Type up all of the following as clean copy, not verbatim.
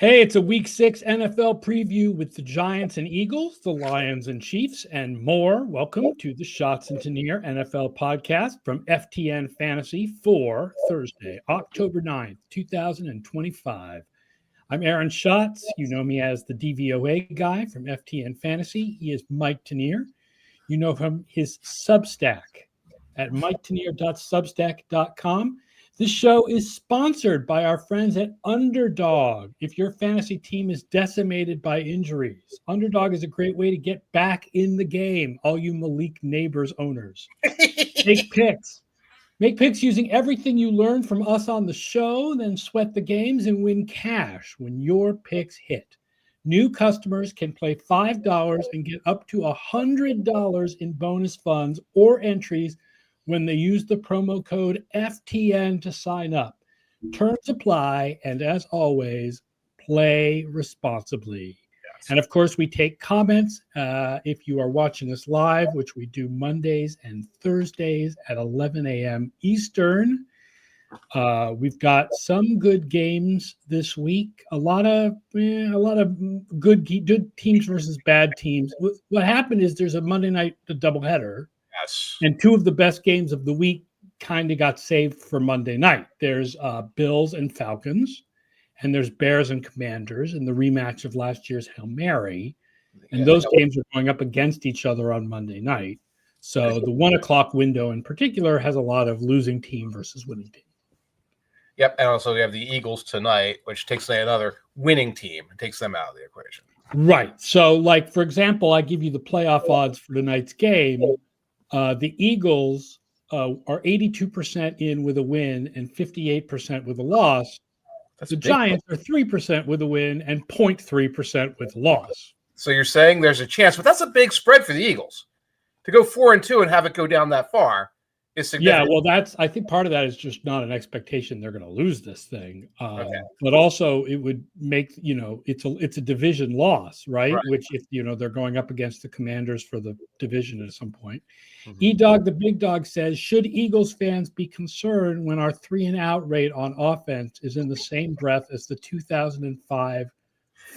Hey, it's a Week 6 NFL preview with the Giants and Eagles, the Lions and Chiefs, and more. Welcome to the Schatz and Tanier NFL podcast from FTN Fantasy for Thursday, October 9th, 2025. I'm Aaron Schatz. You know me as the DVOA guy from FTN Fantasy. He is Mike Tanier. You know from his Substack at miketanier.substack.com. This show is sponsored by our friends at Underdog. If your fantasy team is decimated by injuries, Underdog is a great way to get back in the game, all you Malik Neighbors owners. Make picks. Make picks using everything you learned from us on the show, then sweat the games and win cash when your picks hit. New customers can play $5 and get up to $100 in bonus funds or entries when they use the promo code FTN to sign up. Terms apply, and as always, play responsibly. Yes. And of course, we take comments if you are watching us live, which we do Mondays and Thursdays at 11 a.m. Eastern. We've got some good games this week. A lot of good teams versus bad teams. What happened is there's a Monday night doubleheader. Yes. And two of the best games of the week kind of got saved for Monday night. There's Bills and Falcons, and there's Bears and Commanders, and the rematch of last year's Hail Mary. And those games are going up against each other on Monday night. So the 1 o'clock window in particular has a lot of losing team versus winning team. Yep, and also we have the Eagles tonight, which takes another winning team and takes them out of the equation. Right. So, like, for example, I give you the playoff odds for tonight's game. The Eagles are 82% in with a win and 58% with a loss. The Giants are 3% with a win and 0.3% with a loss. So you're saying there's a chance, but that's a big spread for the Eagles. To go 4-2 and have it go down that far is significant. Yeah, well, I think part of that is just not an expectation they're going to lose this thing. Okay. But also it would make, it's a division loss, right? Which if, they're going up against the Commanders for the division at some point. Mm-hmm. E-Dog, the big dog, says, should Eagles fans be concerned when our 3-and-out rate on offense is in the same breath as the 2005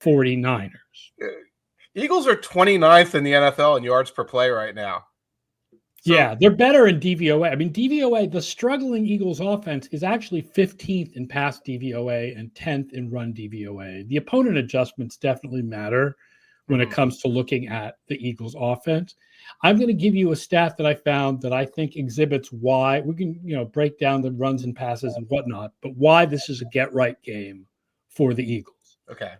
49ers? Eagles are 29th in the NFL in yards per play right now. So, yeah, they're better in DVOA. I mean, DVOA, the struggling Eagles offense is actually 15th in pass DVOA and 10th in run DVOA. The opponent adjustments definitely matter when it comes to looking at the Eagles offense. I'm going to give you a stat that I found that I think exhibits why we can, break down the runs and passes and whatnot, but why this is a get-right game for the Eagles. Okay.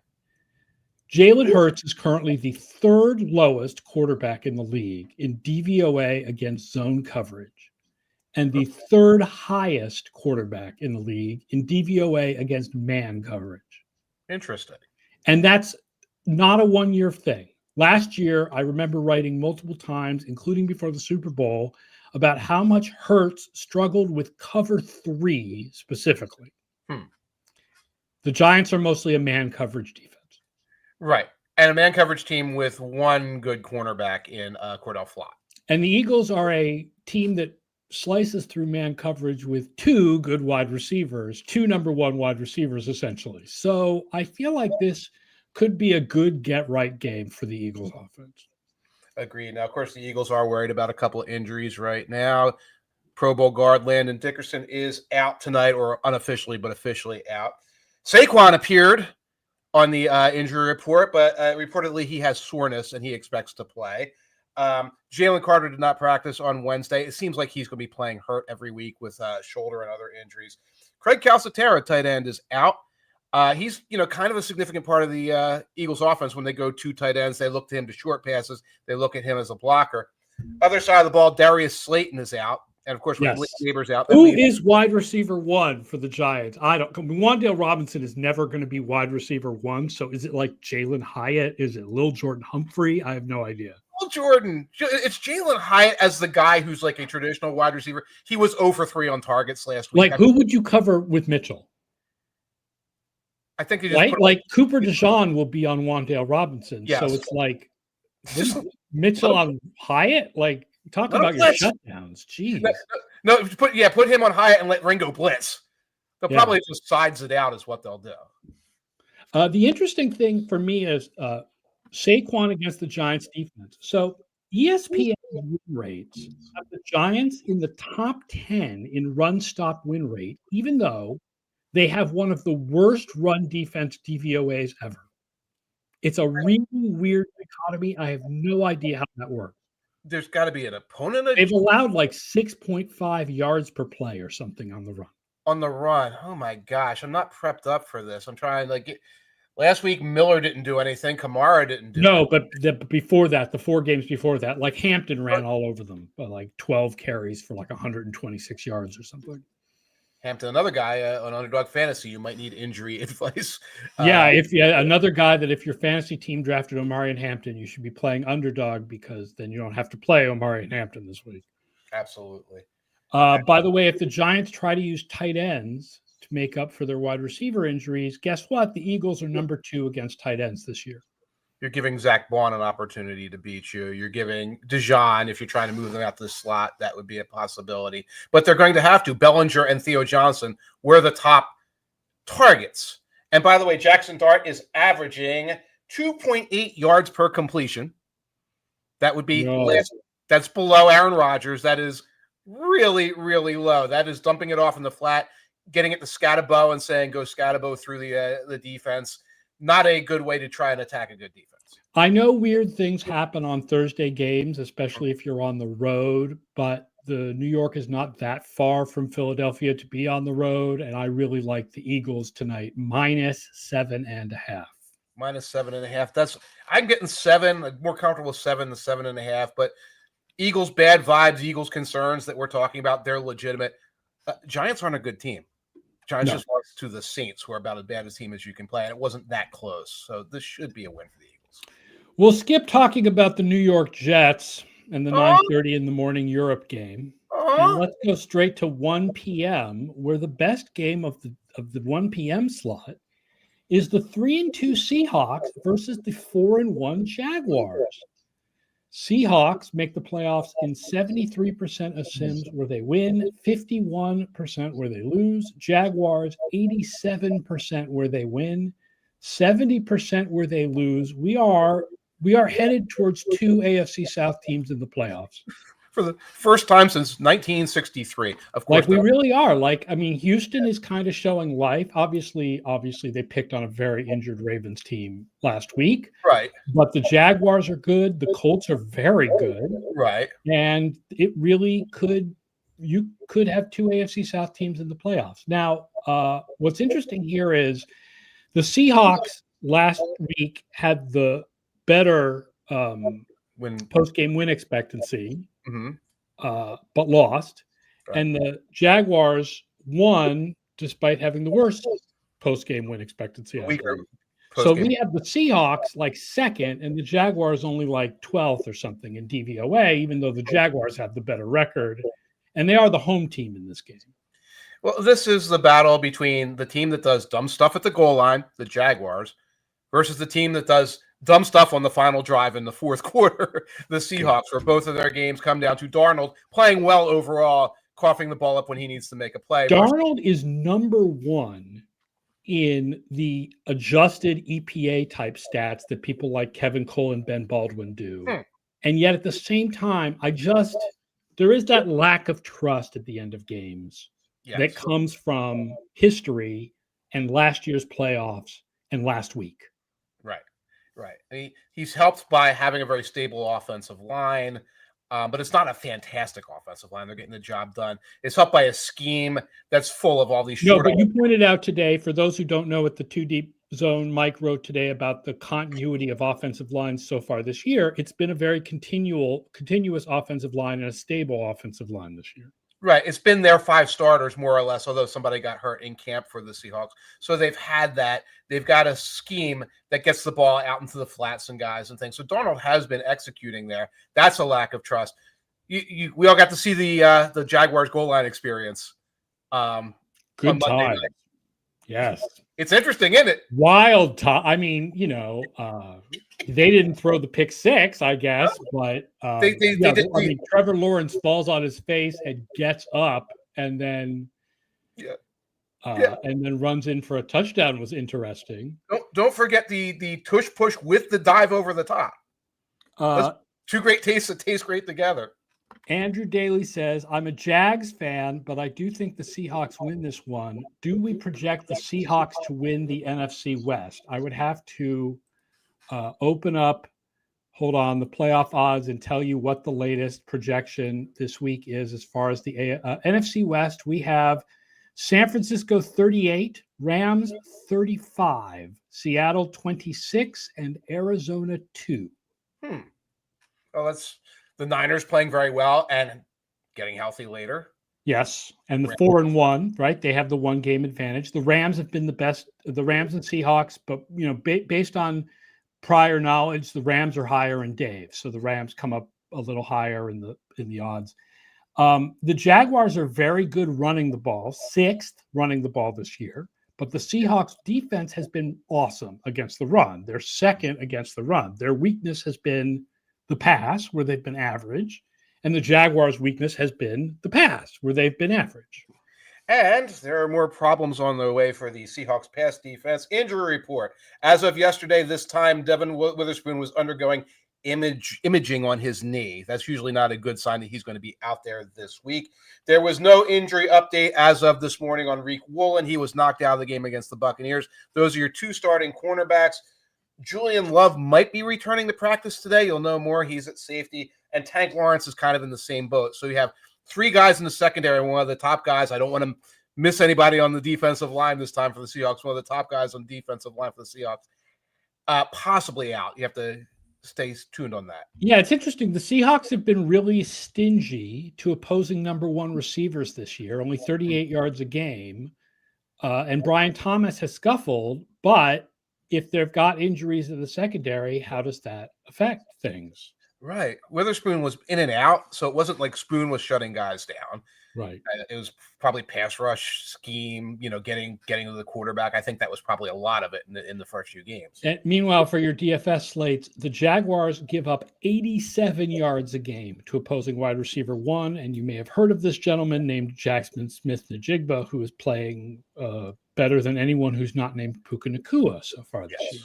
Jalen Hurts is currently the third lowest quarterback in the league in DVOA against zone coverage and the third highest quarterback in the league in DVOA against man coverage. Interesting. And that's not a one-year thing. Last year, I remember writing multiple times, including before the Super Bowl, about how much Hurts struggled with cover 3 specifically. The Giants are mostly a man coverage defense. Right. And a man coverage team with one good cornerback in Cordell Flott. And the Eagles are a team that slices through man coverage with 2 good wide receivers, 2 number 1 wide receivers, essentially. So I feel like this could be a good get-right game for the Eagles offense. Agreed. Now, of course, the Eagles are worried about a couple of injuries right now. Pro Bowl guard Landon Dickerson is out tonight, or unofficially, but officially out. Saquon appeared on the injury report, but reportedly he has soreness and he expects to play. Jalen Carter did not practice on Wednesday. It seems like he's going to be playing hurt every week with shoulder and other injuries. Craig Calcaterra, tight end, is out. He's kind of a significant part of the Eagles offense. When they go 2 tight ends, they look to him to short passes. They look at him as a blocker. Other side of the ball, Darius Slayton is out. And, of course, with Neighbors out. Who is wide receiver 1 for the Giants? Wan'Dale Robinson is never going to be wide receiver 1. So is it like Jalen Hyatt? Is it Lil Jordan Humphrey? I have no idea. Lil Jordan. It's Jalen Hyatt as the guy who's like a traditional wide receiver. He was 0 for 3 on targets last week. Like, who would you cover with Mitchell? I think he just like Cooper DeJean will be on Wan'Dale Robinson. Yes. So it's like Mitchell on Hyatt? Like, talk about your shutdowns. Jeez. No, put him on Hyatt and let Ringo blitz. They'll probably just sides it out is what they'll do. The interesting thing for me is Saquon against the Giants defense. So ESPN win rates have the Giants in the top 10 in run stop win rate, even though they have one of the worst run defense DVOAs ever. It's a really weird dichotomy. I have no idea how that works. There's got to be an opponent They've allowed like 6.5 yards per play or something on the run. on the run. Oh my gosh, I'm not prepped up for this. I'm trying to get. Last week Miller didn't do anything. Kamara didn't do. No, but before that, the 4 games before that, like Hampton ran all over them, like 12 carries for like 126 yards or something. Hampton, another guy on Underdog Fantasy, you might need injury advice. Yeah, another guy that if your fantasy team drafted Omari and Hampton, you should be playing Underdog because then you don't have to play Omari and Hampton this week. Absolutely. By the way, if the Giants try to use tight ends to make up for their wide receiver injuries, guess what? The Eagles are number 2 against tight ends this year. You're giving Zach Bond an opportunity to beat you. You're giving Dijon, if you're trying to move them out to the slot, that would be a possibility. But they're going to have to. Bellinger and Theo Johnson were the top targets. And by the way, Jackson Dart is averaging 2.8 yards per completion. That would be last. That's below Aaron Rodgers. That is really, really low. That is dumping it off in the flat, getting it to Scatabo and saying, go Scatabo through the defense. Not a good way to try and attack a good defense. I know weird things happen on Thursday games, especially if you're on the road, but the New York is not that far from Philadelphia to be on the road, and I really like the Eagles tonight, -7.5. -7.5. I'm getting 7. I'm more comfortable with 7 than 7.5. But Eagles bad vibes, Eagles concerns that we're talking about, they're legitimate. Giants aren't a good team. Giants just lost to the Saints, who are about as bad a team as you can play, and it wasn't that close. So this should be a win for the Eagles. We'll skip talking about the New York Jets and the 9:30 in the morning Europe game. And let's go straight to 1 p.m., where the best game of the 1 p.m. slot is the 3-2 Seahawks versus the 4-1 Jaguars. Seahawks make the playoffs in 73% of sims where they win, 51% where they lose. Jaguars, 87% where they win, 70% where they lose. We are headed towards 2 AFC South teams in the playoffs. For the first time since 1963, of course. Like we really are. Like, I mean, Houston is kind of showing life. Obviously, they picked on a very injured Ravens team last week. Right. But the Jaguars are good. The Colts are very good. Right. And it really you could have 2 AFC South teams in the playoffs. Now, what's interesting here is the Seahawks last week had the better post-game win expectancy. But lost. Right. And the Jaguars won despite having the worst post-game win expectancy. So we have the Seahawks like second and the Jaguars only like 12th or something in DVOA, even though the Jaguars have the better record. And they are the home team in this game. Well, this is the battle between the team that does dumb stuff at the goal line, the Jaguars, versus the team that does dumb stuff on the final drive in the fourth quarter, the Seahawks, where both of their games come down to Darnold playing well overall, coughing the ball up when he needs to make a play. Darnold is number 1 in the adjusted EPA type stats that people like Kevin Cole and Ben Baldwin do. And yet at the same time, there is that lack of trust at the end of games that comes from history and last year's playoffs and last week. Right. I mean, he's helped by having a very stable offensive line, but it's not a fantastic offensive line. They're getting the job done. It's helped by a scheme that's full of all these short. No, but you pointed out today, for those who don't know what the 2 Deep Zone Mike wrote today about the continuity of offensive lines so far this year, it's been a very continuous offensive line and a stable offensive line this year. Right. It's been their 5 starters, more or less, although somebody got hurt in camp for the Seahawks. So they've had that. They've got a scheme that gets the ball out into the flats and guys and things. So Darnold has been executing there. That's a lack of trust. We all got to see the Jaguars goal line experience. Good time. Yes. It's interesting, isn't it? Wild time. I mean, they didn't throw the pick 6, I guess, but they did. I mean, Trevor Lawrence falls on his face and gets up, and then and then runs in for a touchdown. Was interesting. don't forget the tush push with the dive over the top. Those two great tastes that taste great together. Andrew Daly says, I'm a Jags fan, but I do think the Seahawks win this one. Do we project the Seahawks to win the NFC West? I would have to open up, hold on, the playoff odds and tell you what the latest projection this week is as far as the NFC West. We have San Francisco 38, Rams 35, Seattle 26, and Arizona 2. Well, that's the Niners playing very well and getting healthy later. Yes, and the 4-1, right? They have the 1 game advantage. The Rams have been the best. The Rams and Seahawks, but based on prior knowledge, the Rams are higher in Dave, so the Rams come up a little higher in the odds. The Jaguars are very good running the ball, 6th running the ball this year, but the Seahawks defense has been awesome against the run. They're 2nd against the run. Their weakness has been the pass, where they've been average, and the Jaguars' weakness has been the pass, where they've been average. And there are more problems on the way for the Seahawks pass defense. Injury report. As of yesterday, this time, Devin Witherspoon was undergoing imaging on his knee. That's usually not a good sign that he's going to be out there this week. There was no injury update as of this morning on Reek Woolen. He was knocked out of the game against the Buccaneers. Those are your 2 starting cornerbacks. Julian Love might be returning to practice today. You'll know more. He's at safety. And Tank Lawrence is kind of in the same boat. So you have 3 guys in the secondary, one of the top guys. I don't want to miss anybody on the defensive line this time for the Seahawks. One of the top guys on the defensive line for the Seahawks. Possibly out. You have to stay tuned on that. Yeah, it's interesting. The Seahawks have been really stingy to opposing number 1 receivers this year, only 38 yards a game. And Brian Thomas has scuffled, but if they've got injuries in the secondary, how does that affect things? Right. Witherspoon was in and out, so it wasn't like Spoon was shutting guys down. Right. It was probably pass rush scheme, getting to the quarterback. I think that was probably a lot of it in the first few games. And meanwhile, for your DFS slates, the Jaguars give up 87 yards a game to opposing wide receiver 1, and you may have heard of this gentleman named Jackson Smith-Njigba, who is playing better than anyone who's not named Puka Nacua so far this year.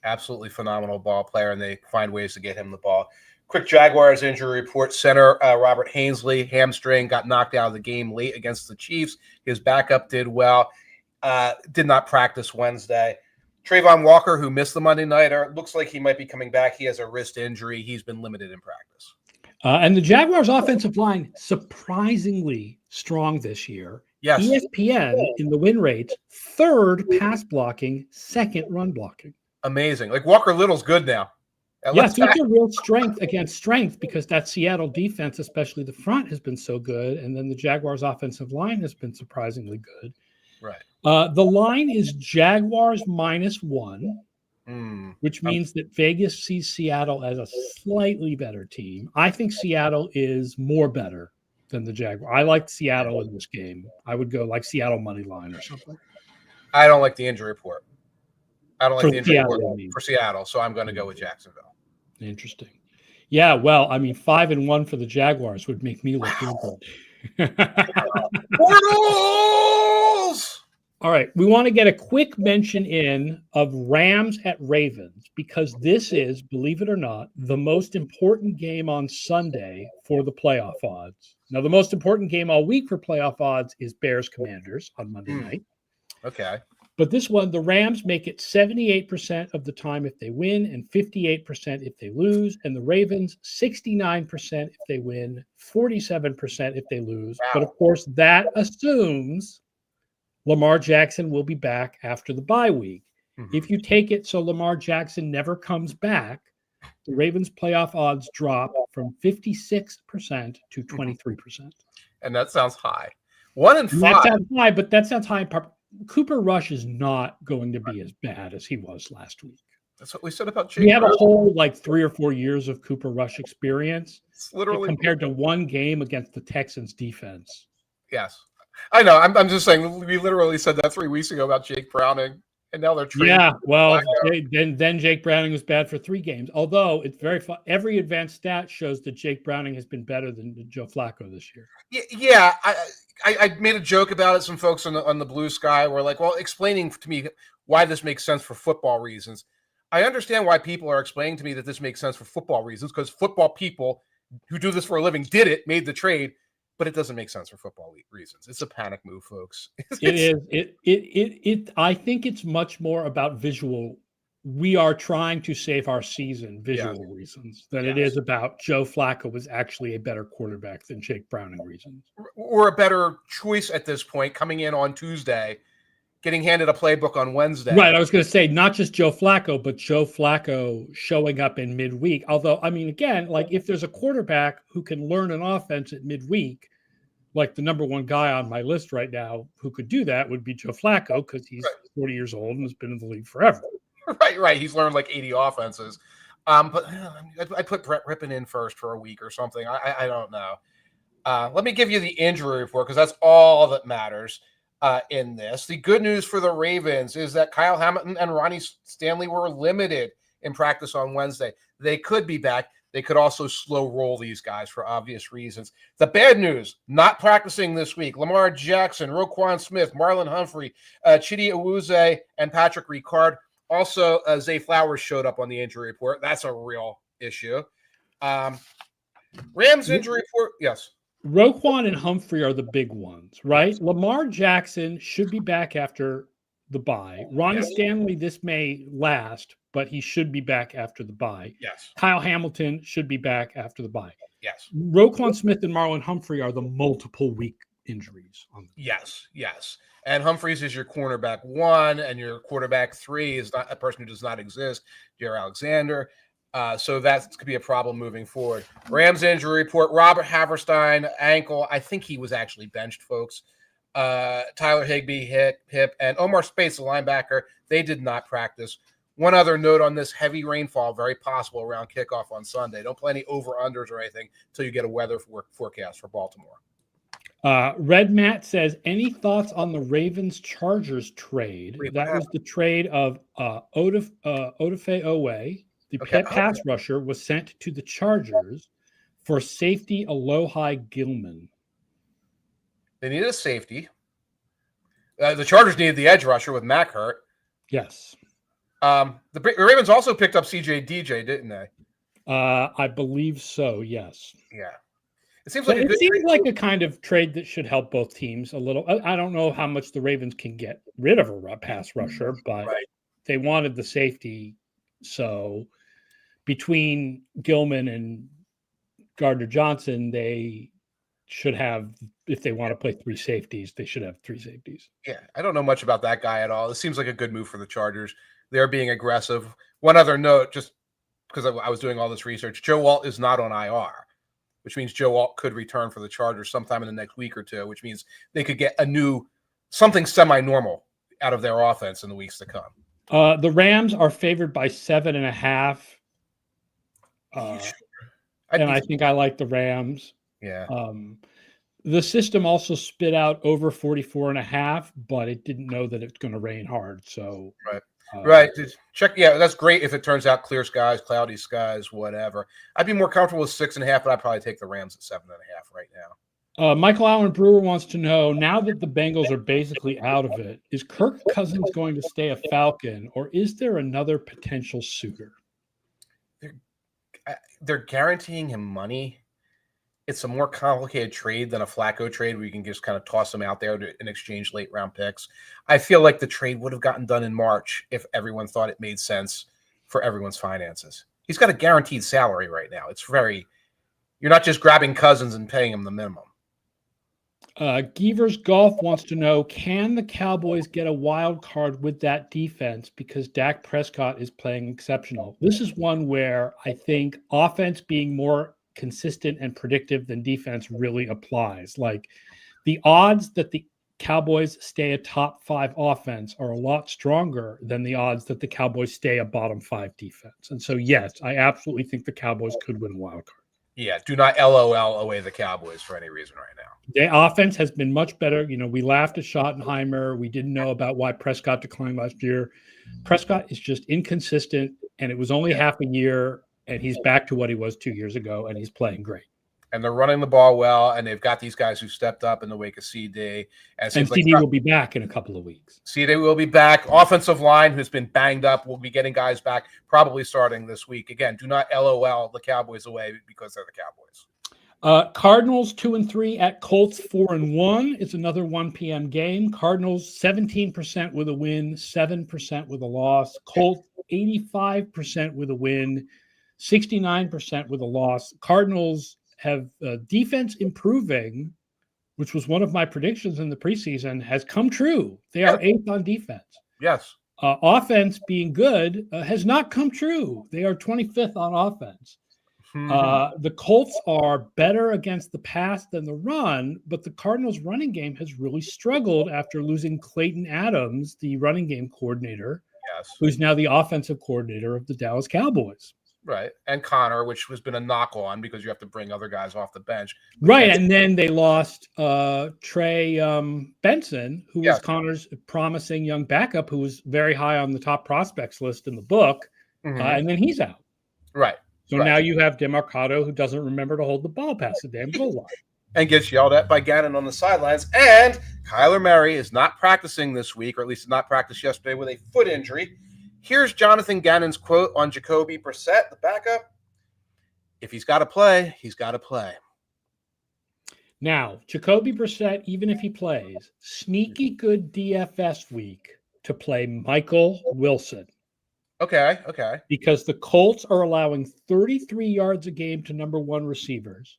Absolutely phenomenal ball player, and they find ways to get him the ball. Quick Jaguars injury report. Center Robert Hainsley, hamstring, got knocked out of the game late against the Chiefs. His backup did well. Did not practice Wednesday. Trayvon Walker, who missed the Monday nighter, looks like he might be coming back. He has a wrist injury. He's been limited in practice. And the Jaguars' offensive line, surprisingly strong this year. Yes. ESPN in the win rates, 3rd pass blocking, 2nd run blocking. Amazing. Like Walker Little's good now. Yes, it's a real strength against strength because that Seattle defense, especially the front, has been so good. And then the Jaguars' offensive line has been surprisingly good. Right. The line is Jaguars -1, which means that Vegas sees Seattle as a slightly better team. I think Seattle is more better than the Jaguars. I like Seattle in this game. I would go like Seattle money line or something. I don't like the injury report. I don't like the injury report for Seattle, so I'm going to go with Jacksonville. Interesting. Yeah, well, I mean, 5-1 for the Jaguars would make me look good. Portals! All right, we want to get a quick mention in of Rams at Ravens because this is, believe it or not, the most important game on Sunday for the playoff odds. Now, the most important game all week for playoff odds is Bears-Commanders on Monday night. Okay. But this one, the Rams make it 78% of the time if they win and 58% if they lose. And the Ravens, 69% if they win, 47% if they lose. Wow. But, of course, that assumes Lamar Jackson will be back after the bye week. Mm-hmm. If you take it so Lamar Jackson never comes back, the Ravens' playoff odds drop from 56% to 23%. And that sounds high. 1 in 5. That sounds high, but that sounds high in part. Cooper Rush is not going to be as bad as he was last week. That's what we said about Jake. We have a whole 3 or 4 years of Cooper Rush experience. It's literally compared to one game against the Texans defense. Yes. I know. I'm just saying we literally said that 3 weeks ago about Jake Browning, and now they're trading. Yeah, well, then Jake Browning was bad for 3 games. Although it's very fun. Every advanced stat shows that Jake Browning has been better than Joe Flacco this year. Yeah. I made a joke about it. Some folks on the Blue Sky were like, well, explaining to me why this makes sense for football reasons. I understand why people are explaining to me that this makes sense for football reasons, because football people who do this for a living did it, made the trade, but it doesn't make sense for football reasons. It's a panic move, folks. It is. I think it's much more about visual. We are trying to save our season visual reasons than it is about Joe Flacco was actually a better quarterback than Jake Browning reasons. Or a better choice at this point, coming in on Tuesday, getting handed a playbook on Wednesday. Right. I was going to say not just Joe Flacco, but Joe Flacco showing up in midweek. Although, I mean, again, like if there's a quarterback who can learn an offense at midweek, like the number one guy on my list right now who could do that would be Joe Flacco, because he's 40 years old and has been in the league forever. Right. He's learned like 80 offenses. But I put Brett Rippon in first for a week or something. I don't know. Let me give you the injury report, because that's all that matters in this. The good news for the Ravens is that Kyle Hamilton and Ronnie Stanley were limited in practice on Wednesday. They could be back. They could also slow roll these guys for obvious reasons. The bad news, not practicing this week: Lamar Jackson, Roquan Smith, Marlon Humphrey, Chidi Awuzie, and Patrick Ricard. Also, Zay Flowers showed up on the injury report. That's a real issue. Rams injury report, yes. Roquan and Humphrey are the big ones, right? Yes. Lamar Jackson should be back after the bye. Ronnie Stanley, this may last, but he should be back after the bye. Yes. Kyle Hamilton should be back after the bye. Yes. Roquan Smith and Marlon Humphrey are the multiple week injuries. Yes. And Humphreys is your cornerback 1, and your quarterback 3 is not a person who does not exist, Jair Alexander. So that could be a problem moving forward. Rams injury report: Robert Haverstein, ankle. I think he was actually benched, folks. Tyler Higbee, hip, and Omar Speights, the linebacker, they did not practice. One other note on this: heavy rainfall, very possible around kickoff on Sunday. Don't play any over-unders or anything until you get a weather forecast for Baltimore. Red Matt says, any thoughts on the Ravens-Chargers trade? That was the trade of Odafe Owe. The pass rusher was sent to the Chargers for safety Alohi Gilman. They needed a safety. The Chargers needed the edge rusher with Mack hurt. Yes. The Ravens also picked up CJ DJ, didn't they? I believe so, yes. Yeah. It seems like a kind of trade that should help both teams a little. I don't know how much the Ravens can get rid of a pass rusher, but they wanted the safety. So between Gilman and Gardner Johnson, they should have, if they want to play 3 safeties, they should have 3 safeties. Yeah, I don't know much about that guy at all. It seems like a good move for the Chargers. They're being aggressive. One other note, just because I was doing all this research, Joe Alt is not on IR, which means Joe Alt could return for the Chargers sometime in the next week or two, which means they could get something semi-normal out of their offense in the weeks to come. The Rams are favored by 7.5. I think I like the Rams. Yeah. The system also spit out over 44.5, but it didn't know that it's going to rain hard. So right. Check. Yeah, that's great if it turns out clear skies, cloudy skies, whatever. I'd be more comfortable with 6.5, but I'd probably take the Rams at 7.5 right now. Michael Allen Brewer wants to know, now that the Bengals are basically out of it, is Kirk Cousins going to stay a Falcon, or is there another potential suitor? They're guaranteeing him money. It's a more complicated trade than a Flacco trade where you can just kind of toss him out there in exchange late round picks. I feel like the trade would have gotten done in March if everyone thought it made sense for everyone's finances. He's got a guaranteed salary right now. You're not just grabbing Cousins and paying him the minimum. Geevers Golf wants to know, can the Cowboys get a wild card with that defense because Dak Prescott is playing exceptional? This is one where I think offense being more consistent and predictive than defense really applies. Like, the odds that the Cowboys stay a top 5 offense are a lot stronger than the odds that the Cowboys stay a bottom 5 defense. And so, yes, I absolutely think the Cowboys could win a wild card. Yeah, do not LOL away the Cowboys for any reason right now. The offense has been much better. You know, we laughed at Schottenheimer. We didn't know about why Prescott declined last year. Prescott is just inconsistent, and it was only half a year, and he's back to what he was 2 years ago, and he's playing great. And they're running the ball well, and they've got these guys who stepped up in the wake of CD. And CD will be back in a couple of weeks. CD will be back. Offensive line, who's been banged up, will be getting guys back probably starting this week. Again, do not LOL the Cowboys away because they're the Cowboys. Cardinals 2-3 at Colts 4-1. It's another 1 p.m. game. Cardinals 17% with a win, 7% with a loss. Colts 85% with a win, 69% with a loss. Cardinals have defense improving, which was one of my predictions in the preseason, has come true. They are 8th on defense. Yes. Offense being good has not come true. They are 25th on offense. The Colts are better against the pass than the run, but the Cardinals' running game has really struggled after losing Clayton Adams, the running game coordinator, who's now the offensive coordinator of the Dallas Cowboys. Right. And Connor, which has been a knock on because you have to bring other guys off the bench. Right. And then they lost Trey Benson, who was Connor's promising young backup, who was very high on the top prospects list in the book. And then he's out. Right. So now you have DeMarcado, who doesn't remember to hold the ball past the damn goal line. And gets yelled at by Gannon on the sidelines. And Kyler Murray is not practicing this week, or at least not practiced yesterday with a foot injury. Here's Jonathan Gannon's quote on Jacoby Brissett, the backup. If he's got to play, he's got to play. Now, Jacoby Brissett, even if he plays, sneaky good DFS week to play Michael Wilson. Okay. Because the Colts are allowing 33 yards a game to number 1 receivers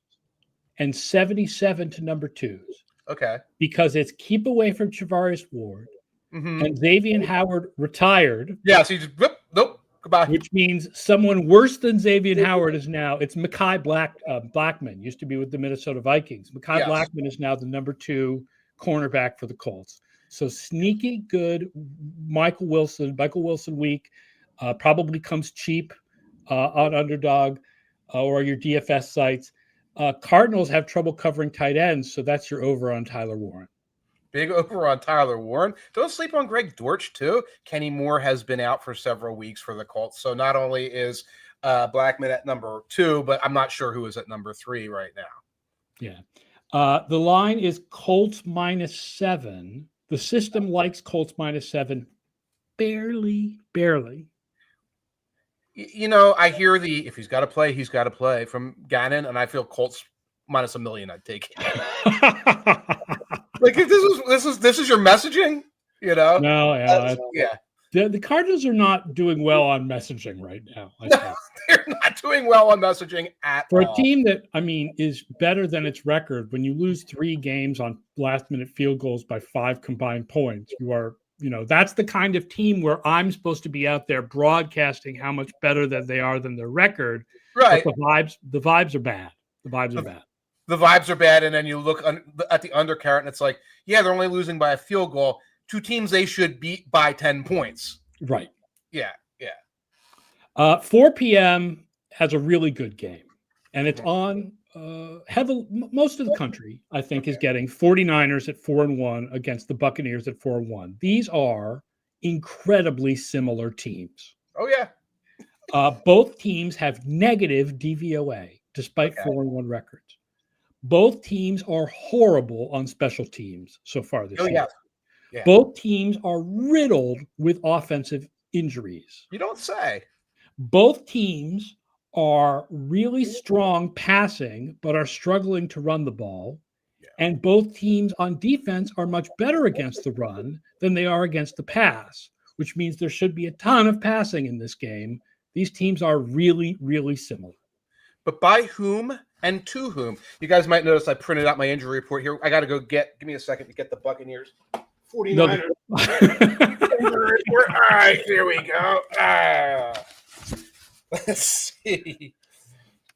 and 77 to number 2s. Okay. Because it's keep away from Charvarius Ward. And Xavier Howard retired. Yeah, so you just, nope, goodbye. Which means someone worse than Xavier Howard is now, it's Mekhi Blackman, used to be with the Minnesota Vikings. Mekhi Blackman is now the number 2 cornerback for the Colts. So sneaky good Michael Wilson week probably comes cheap on Underdog or your DFS sites. Cardinals have trouble covering tight ends, so that's your over on Tyler Warren. Big over on Tyler Warren. Don't sleep on Greg Dortch, too. Kenny Moore has been out for several weeks for the Colts. So not only is Blackman at number 2, but I'm not sure who is at number 3 right now. Yeah. The line is Colts -7. The system likes Colts -7 barely. You know, I hear the if he's got to play, he's got to play from Gannon, and I feel Colts -1 million. I'd take it. Like if this is your messaging, you know? No, the Cardinals are not doing well on messaging right now. No, they're not doing well on messaging at all. For a team that is better than its record, when you lose 3 games on last-minute field goals by 5 combined points, you are. That's the kind of team where I'm supposed to be out there broadcasting how much better that they are than their record. Right. But the vibes are bad. The vibes are bad. And then you look at the undercurrent and it's like, yeah, they're only losing by a field goal. 2 teams they should beat by 10 points. Right. Yeah. 4 p.m. has a really good game. And it's on most of the country, I think, is getting 49ers at 4-1 against the Buccaneers at 4-1. These are incredibly similar teams. Oh, yeah. Both teams have negative DVOA despite 4-1 records. Both teams are horrible on special teams so far this year. Yeah. Both teams are riddled with offensive injuries. You don't say. Both teams are really strong passing, but are struggling to run the ball. Yeah. And both teams on defense are much better against the run than they are against the pass, which means there should be a ton of passing in this game. These teams are really, really similar. But by whom and to whom? You guys might notice I printed out my injury report here. I got to go give me a second to get the Buccaneers. 49ers. Injury report. All right, here we go. Let's see.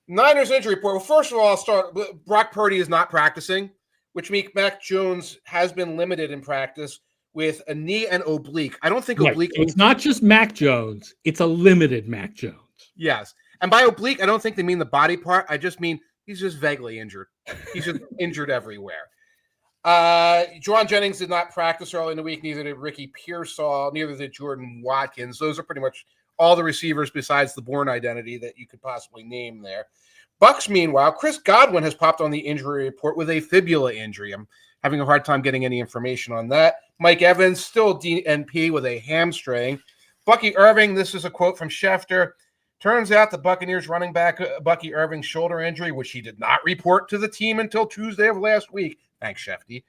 Niners injury report. Well, first of all, I'll start. Brock Purdy is not practicing, which means Mac Jones has been limited in practice with a knee and oblique. I don't think oblique. So it's not just Mac Jones. It's a limited Mac Jones. Yes. And by oblique, I don't think they mean the body part. I just mean he's just vaguely injured. He's just injured everywhere. Juwan Jennings did not practice early in the week. Neither did Ricky Pearsall. Neither did Jordan Watkins. Those are pretty much all the receivers besides the Bourne identity that you could possibly name there. Bucks, meanwhile, Chris Godwin has popped on the injury report with a fibula injury. I'm having a hard time getting any information on that. Mike Evans, still DNP with a hamstring. Bucky Irving, this is a quote from Schefter. Turns out the Buccaneers running back Bucky Irving's shoulder injury, which he did not report to the team until Tuesday of last week, thanks, Shefty,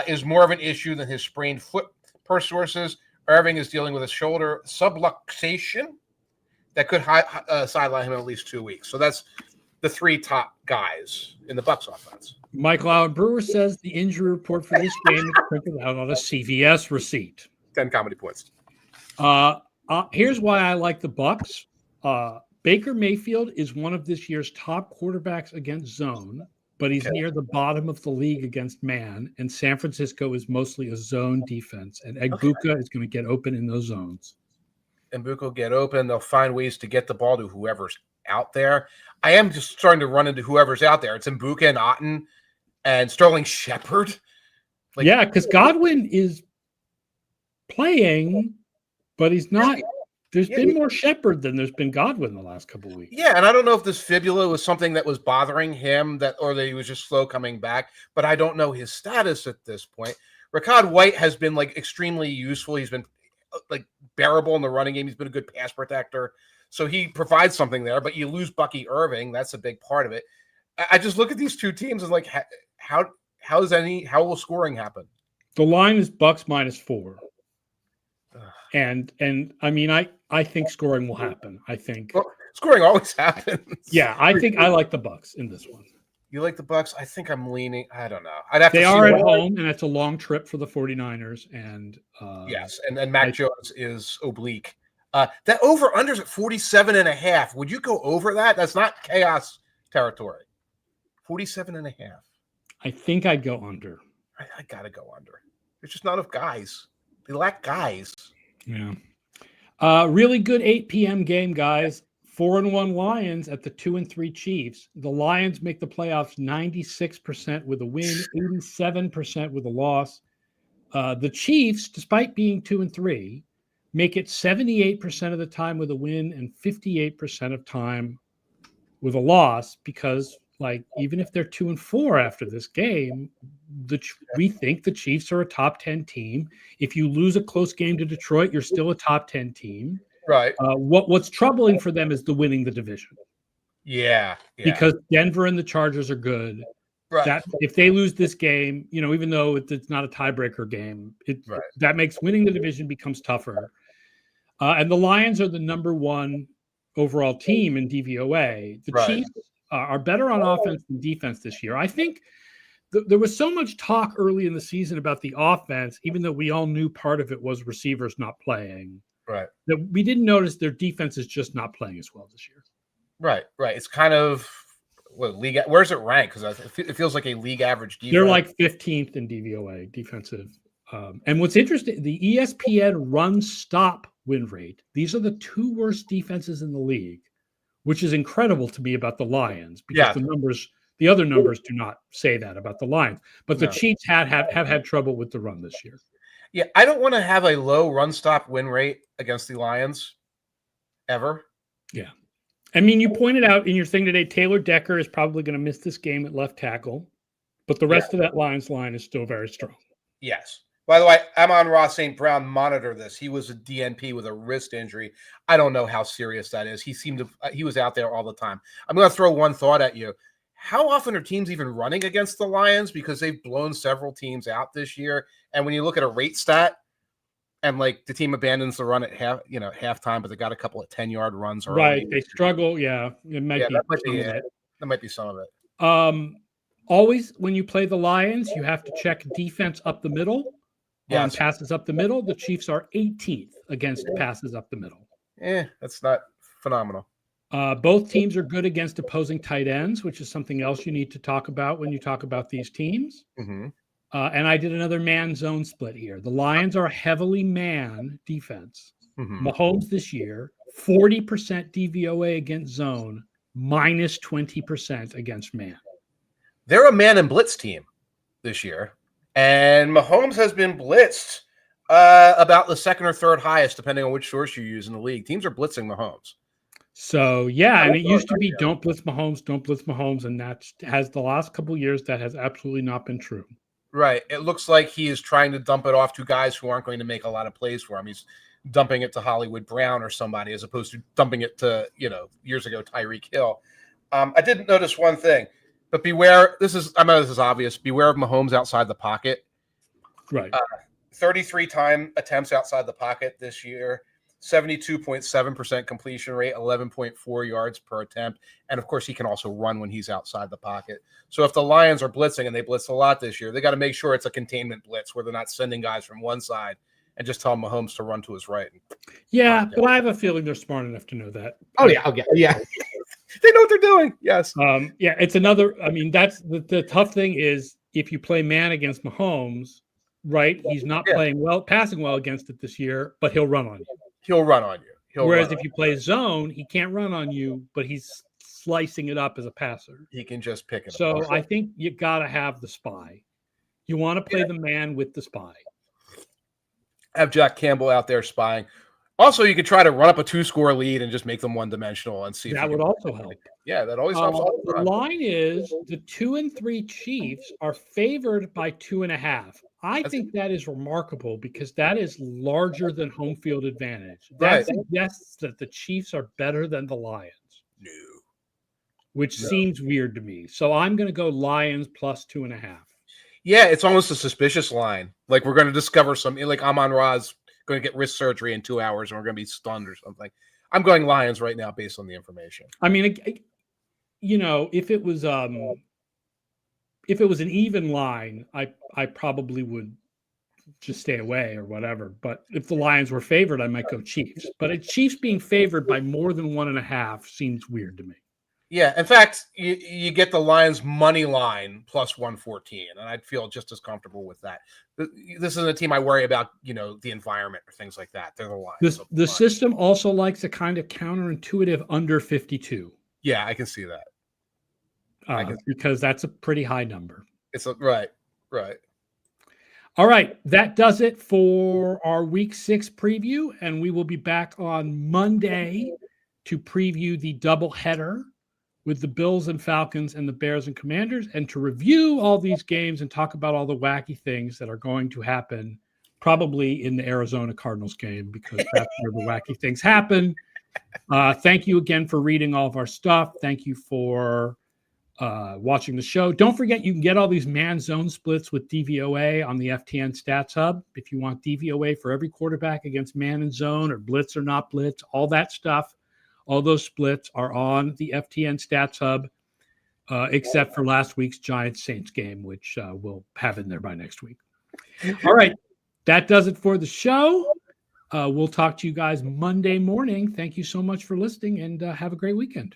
is more of an issue than his sprained foot, per sources. Irving is dealing with a shoulder subluxation that could sideline him in at least 2 weeks. So that's the three top guys in the Bucs offense. Michael Allen Brewer says the injury report for this game is printed out on a CVS receipt. 10 comedy points. Here's why I like the Bucs. Baker Mayfield is one of this year's top quarterbacks against zone, but he's near the bottom of the league against man, and San Francisco is mostly a zone defense, and Egbuka is going to get open in those zones. Egbuka will get open. They'll find ways to get the ball to whoever's out there. I am just starting to run into whoever's out there. It's Egbuka and Otten and Sterling Shepard. Yeah, because Godwin is playing, but he's not. There's been more Shepard than there's been Godwin the last couple of weeks. Yeah, and I don't know if this fibula was something that was bothering him or that he was just slow coming back, but I don't know his status at this point. Rachaad White has been extremely useful. He's been bearable in the running game. He's been a good pass protector. So he provides something there, but you lose Bucky Irving. That's a big part of it. I just look at these two teams and how will scoring happen? The line is Bucks -4. And I mean, I think scoring will happen. I think scoring always happens. Yeah, I think I like the Bucks in this one. You like the Bucks? I think I'm leaning. I don't know. I'd have they to. They are at home, and it's a long trip for the 49ers. And yes, and Mac Jones is oblique. That over unders at 47.5. Would you go over that? That's not chaos territory. 47.5. I think I'd go under. I gotta go under. There's just not enough guys. They lack guys. Yeah. Really good 8 p.m. game, guys. 4-1 Lions at the 2-3 Chiefs. The Lions make the playoffs 96% with a win, 87% with a loss. The Chiefs, despite being 2-3, make it 78% of the time with a win and 58% of time with a loss because, even if they're 2-4 after this game, we think the Chiefs are a top 10 team. If you lose a close game to Detroit, you're still a top 10 team. Right. What's troubling for them is the winning the division. Yeah. Because Denver and the Chargers are good. Right. That if they lose this game, even though it's not a tiebreaker game, that makes winning the division becomes tougher. And the Lions are the number one overall team in DVOA. The Chiefs are better on offense than defense this year. I think there was so much talk early in the season about the offense, even though we all knew part of it was receivers not playing. Right. That we didn't notice their defense is just not playing as well this year. Right. It's kind of league. Where's it ranked? Because it feels like a league average defense. They're 15th in DVOA defensive. And what's interesting, the ESPN run stop win rate. These are the two worst defenses in the league, which is incredible to me about the Lions because the other numbers do not say that about the Lions. But the Chiefs have had trouble with the run this year. Yeah, I don't want to have a low run stop win rate against the Lions ever. Yeah. I mean, you pointed out in your thing today, Taylor Decker is probably going to miss this game at left tackle, but the rest of that Lions line is still very strong. Yes. By the way, Amon-Ra St. Brown monitor this. He was a DNP with a wrist injury. I don't know how serious that is. He was out there all the time. I'm going to throw one thought at you. How often are teams even running against the Lions? Because they've blown several teams out this year. And when you look at a rate stat and the team abandons the run at halftime, but they got a couple of 10-yard runs early. Right. They struggle. Yeah. It might be. That might be some of it. Always when you play the Lions, you have to check defense up the middle. On passes up the middle. The Chiefs are 18th against passes up the middle. That's not phenomenal. Both teams are good against opposing tight ends, which is something else you need to talk about when you talk about these teams. Mm-hmm. And I did another man-zone split here. The Lions are a heavily man defense. Mm-hmm. Mahomes this year, 40% DVOA against zone, -20% against man. They're a man and blitz team this year. And Mahomes has been blitzed about the second or third highest, depending on which source you use in the league. Teams are blitzing Mahomes. So, yeah, and it used to be don't blitz Mahomes, and that has the last couple of years that has absolutely not been true. Right. It looks like he is trying to dump it off to guys who aren't going to make a lot of plays for him. He's dumping it to Hollywood Brown or somebody as opposed to dumping it to, years ago, Tyreek Hill. I didn't notice one thing, but beware. I know this is obvious. Beware of Mahomes outside the pocket. Right. 33 time attempts outside the pocket this year, 72.7% completion rate, 11.4 yards per attempt. And of course, he can also run when he's outside the pocket. So if the Lions are blitzing, and they blitz a lot this year, they got to make sure it's a containment blitz where they're not sending guys from one side and just tell Mahomes to run to his right. Yeah, but I have a feeling they're smart enough to know that. Oh, yeah. Okay. Yeah. They know what they're doing. Yes. Yeah, it's another. I mean, that's the tough thing is if you play man against Mahomes, right? He's not passing well against it this year, but he'll run on you. He'll run on you. Whereas if you play zone, he can't run on you, but he's slicing it up as a passer. He can just pick it up. So I think you got to have the spy. You want to play the man with the spy. Have Jack Campbell out there spying. Also, you could try to run up a 2-score lead and just make them one-dimensional and see. That would also help. Yeah, that always helps. The line is the 2-3 Chiefs are favored by 2.5. I think that is remarkable because that is larger than home field advantage. That suggests that the Chiefs are better than the Lions. No. Which seems weird to me. So I'm going to go Lions plus 2.5. Yeah, it's almost a suspicious line. Like we're going to discover something. Like Amon-Ra's going to get wrist surgery in 2 hours and we're going to be stunned or something. I'm going Lions right now based on the information. I mean, if it was an even line, I probably would just stay away or whatever. But if the Lions were favored, I might go Chiefs. But a Chiefs being favored by more than 1.5 seems weird to me. Yeah, in fact, you get the Lions money line plus 114, and I'd feel just as comfortable with that. This isn't a team I worry about, the environment or things like that. They're the Lions. The system also likes a kind of counterintuitive under 52. Yeah, I can see that. Because that's a pretty high number. It's right. All right, that does it for our Week 6 preview, and we will be back on Monday to preview the doubleheader with the Bills and Falcons and the Bears and Commanders, and to review all these games and talk about all the wacky things that are going to happen, probably in the Arizona Cardinals game, because that's where the wacky things happen. Thank you again for reading all of our stuff. Thank you for watching the show. Don't forget, you can get all these man-zone splits with DVOA on the FTN Stats Hub. If you want DVOA for every quarterback against man and zone or blitz or not blitz, all that stuff, all those splits are on the FTN Stats Hub, except for last week's Giants-Saints game, which we'll have in there by next week. All right, that does it for the show. We'll talk to you guys Monday morning. Thank you so much for listening, and have a great weekend.